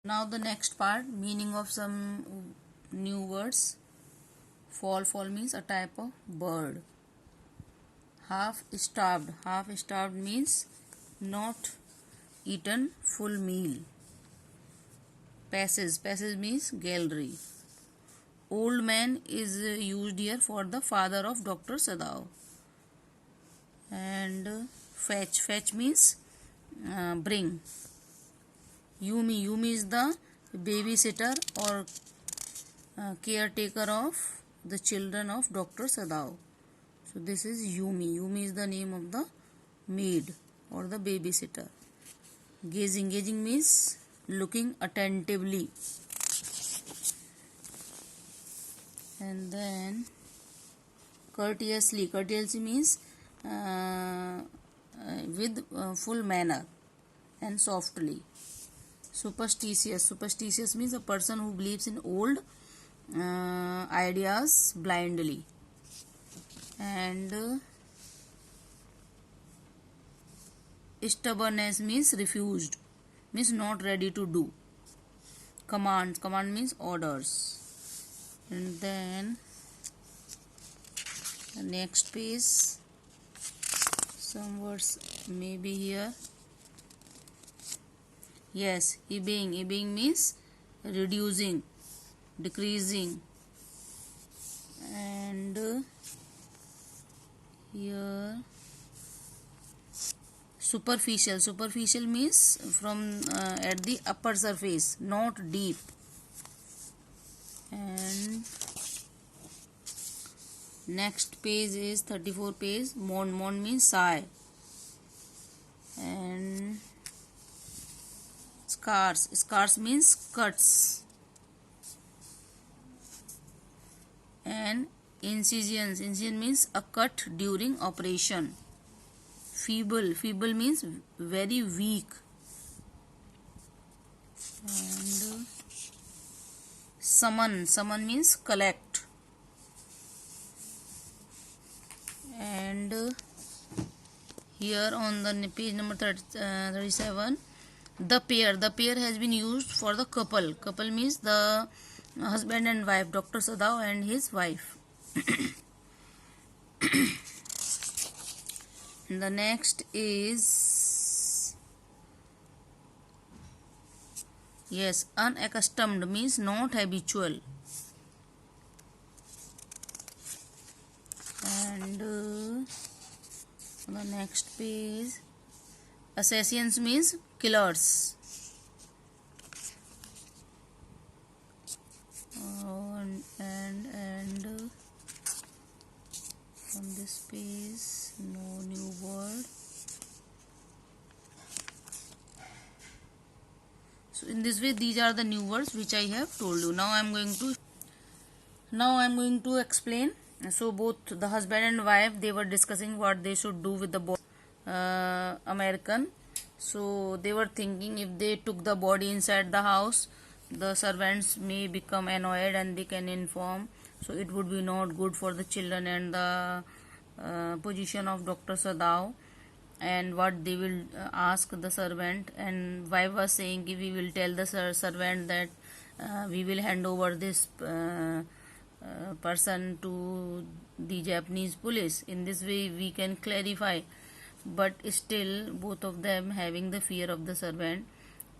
Now the next part, meaning of some new words. Fall means a type of bird. Half starved. Half starved means not eaten full meal. Passage means gallery. Old man is used here for the father of Dr. Sadao. And fetch means bring. Yumi is the babysitter or caretaker of the children of Dr. Sadao. So this is Yumi. Yumi is the name of the maid or the babysitter. Gazing means looking attentively. And then courteously means with full manner and softly. Superstitious means a person who believes in old ideas blindly. And stubbornness means refused, means not ready to do. Command means orders. And then the next page, some words may be here. Yes, ebbing means reducing, decreasing. And here superficial means from at the upper surface, not deep. And next page is 34 page. Mourn means sigh. And scars means cuts. And incision means a cut during operation. Feeble means very weak. And summon means collect. And here on the page number 37, the pair has been used for the couple. Couple means the husband and wife, Dr. Sadao and his wife. The next is, yes, unaccustomed means not habitual. And on the next page, assassins means killers. And on this page, no new word. So in this way, these are the new words which I have told you. Now I am going to explain. So both the husband and wife, they were discussing what they should do with the body. American. So they were thinking if they took the body inside the house, the servants may become annoyed and they can inform. So it would be not good for the children and the position of Dr. Sadao. And what they will ask the servant. And wife was saying, we will tell the servant that we will hand over this person to the Japanese police. In this way we can clarify. But still both of them having the fear of the servant.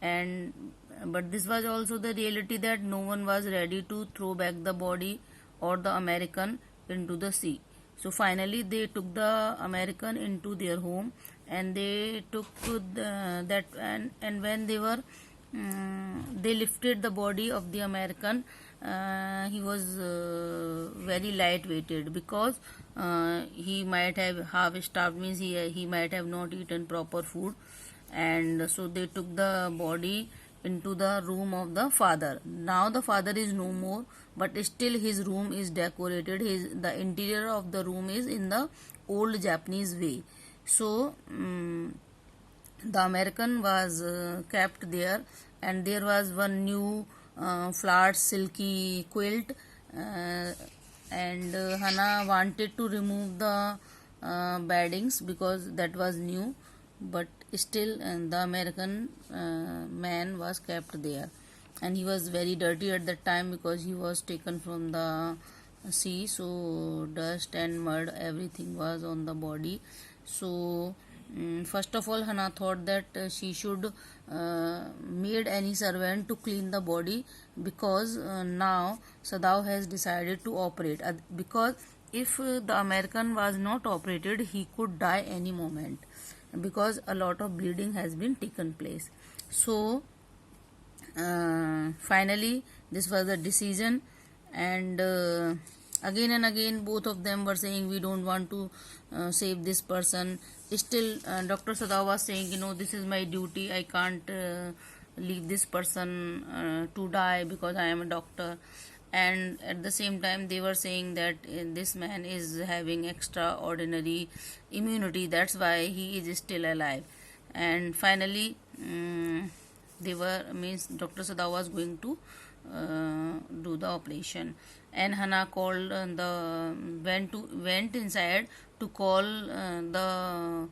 But this was also the reality that no one was ready to throw back the body or the American into the sea. So finally they took the American into their home, and they took that and when they were they lifted the body of the American. He was very light-weighted because he might have half-starved, means he might have not eaten proper food. And so they took the body into the room of the father. Now the father is no more, but still his room is decorated. The interior of the room is in the old Japanese way. So the American was kept there, and there was one new flowered silky quilt. And Hana wanted to remove the beddings because that was new, but still the American man was kept there. and he was very dirty at that time because he was taken from the sea, so dust and mud everything was on the body. So first of all Hannah thought that she should made any servant to clean the body, because now Sadao has decided to operate, because if the American was not operated he could die any moment, because a lot of bleeding has been taken place. So finally this was the decision, and again and again both of them were saying we don't want to save this person. Still Dr. Sadao was saying, this is my duty, I can't leave this person to die because I am a doctor. And at the same time they were saying that this man is having extraordinary immunity, that's why he is still alive. And finally they were means Dr. Sadao was going to do the operation, and Hannah called went inside to call the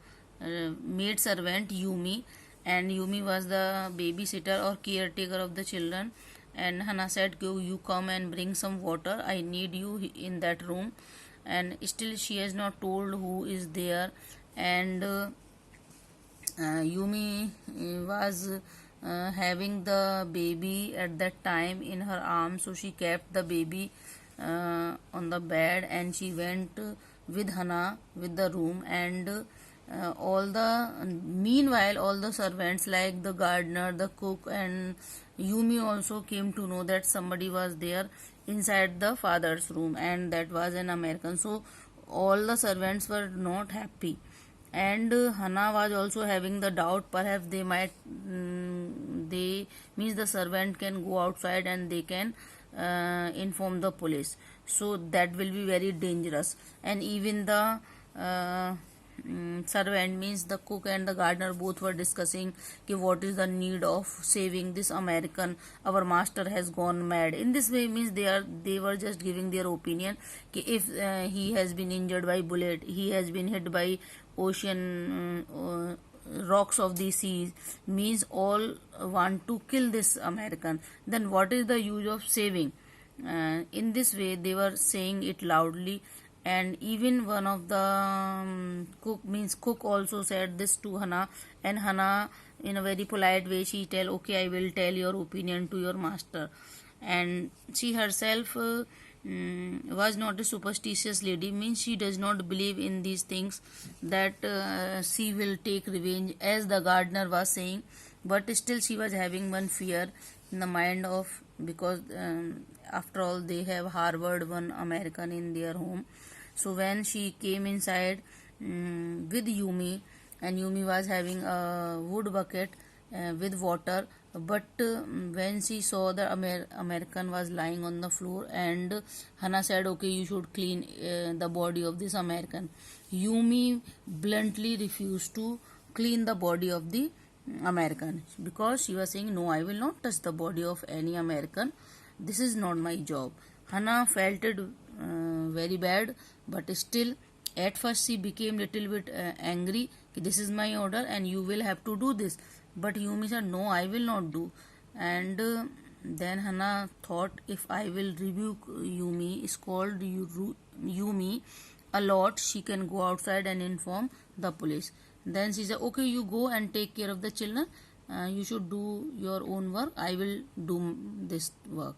maid servant Yumi, and Yumi was the babysitter or caretaker of the children. And Hannah said, "Go, you come and bring some water, I need you in that room." And still she has not told who is there. And Yumi was having the baby at that time in her arms, so she kept the baby on the bed, and she went with Hannah with the room. And meanwhile all the servants like the gardener, the cook, and Yumi also came to know that somebody was there inside the father's room, and that was an American. So all the servants were not happy, and Hannah was also having the doubt, perhaps they might they means the servant can go outside and they can inform the police, so that will be very dangerous. And even the servant means the cook and the gardener both were discussing what is the need of saving this American, our master has gone mad. In this way means they were just giving their opinion if he has been injured by bullet, he has been hit by ocean rocks of the seas, means all want to kill this American, then what is the use of saving? In this way they were saying it loudly. And even one of the cook also said this to Hannah, and Hannah in a very polite way she tell, okay, I will tell your opinion to your master. And she herself was not a superstitious lady, means she does not believe in these things that she will take revenge, as the gardener was saying. But still she was having one fear in the mind of, because after all they have harbored one American in their home. So when she came inside with Yumi, and Yumi was having a wood bucket with water, but when she saw the American was lying on the floor, and Hannah said, okay, you should clean the body of this American, Yumi bluntly refused to clean the body of the American, because she was saying, no, I will not touch the body of any American, this is not my job. Hannah felt it very bad, but still at first she became little bit angry, this is my order and you will have to do this. But Yumi said, no, I will not do. And then Hannah thought, if I will rebuke Yumi, scold Yumi a lot, she can go outside and inform the police. Then she said, okay, you go and take care of the children, you should do your own work, I will do this work.